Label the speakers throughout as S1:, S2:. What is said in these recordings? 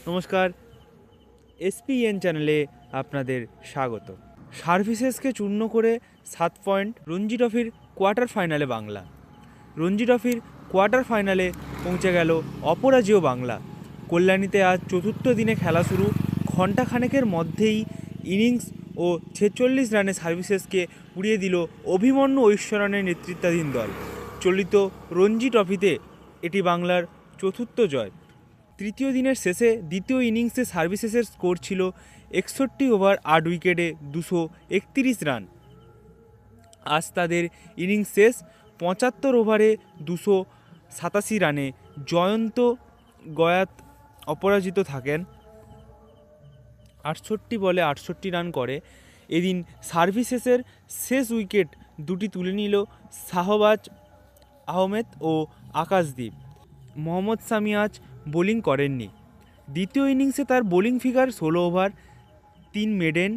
S1: নমস্কার, এসপিএন চ্যানেলে আপনাদের স্বাগত। সার্ভিসেসকে চূর্ণ করে 7 পয়েন্ট রঞ্জি ট্রফির কোয়ার্টার ফাইনালে বাংলা। রঞ্জি ট্রফির কোয়ার্টার ফাইনালে পৌঁছে গেল অপরাজেয় বাংলা। কল্যাণীতে আজ চতুর্থ দিনে খেলা শুরু। ঘণ্টাখানেকের মধ্যেই ইনিংস ও 46 রানে সার্ভিসেসকে উড়িয়ে দিল অভিমন্যু ঐশ্বরানের নেতৃত্বাধীন দল। চলিত রঞ্জি ট্রফিতে এটি বাংলার চতুর্থ জয়। তৃতীয় দিনের শেষে দ্বিতীয় ইনিংসে সার্ভিসেসের স্কোর ছিল 61 ওভার 8 উইকেটে 231 রান। আজ তাদের ইনিংস শেষ 75 ওভারে 287 রানে। জয়ন্ত গয়াত অপরাজিত থাকেন, 68 বলে 68 রান করে। এদিন সার্ভিসেসের শেষ উইকেট দুটি তুলে নিল শাহবাজ আহমেদ ও আকাশদীপ। মোহাম্মদ শামি আজ বোলিং করেননি। দ্বিতীয় ইনিংসে তার বোলিং ফিগার 16 ওভার 3 মেডেন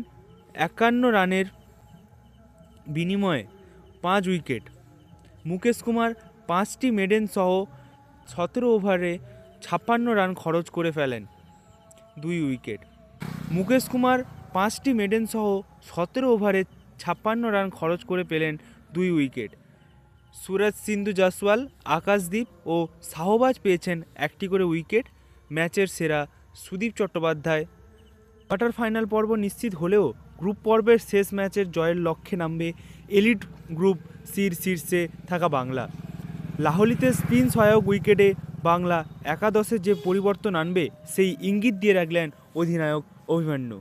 S1: 51 রানের বিনিময়ে 5 উইকেট। মুকেশ কুমার 5টি মেডেন সহ 17 ওভারে 56 রান খরচ করে ফেলেন, 2 উইকেট। মুকেশ কুমার 5টি মেডেন সহ 17 ওভারে 56 রান খরচ করে পেলেন 2 উইকেট। সুরজ সিন্ধু জাসওয়াল, আকাশদীপ ও শাহবাজ পেয়েছেন 1টি করে উইকেট। ম্যাচের সেরা সুদীপ চট্টোপাধ্যায়। কোয়ার্টার ফাইনাল পর্ব নিশ্চিত হলেও গ্রুপ পর্বের শেষ ম্যাচের জয়ের লক্ষ্যে নামবে এলিট গ্রুপ সির শীর্ষে থাকা বাংলা। লাহলিতে স্পিন সহায়ক উইকেটে বাংলা একাদশে যে পরিবর্তন আনবে সেই ইঙ্গিত দিয়ে রাখলেন অধিনায়ক অভিমন্যু।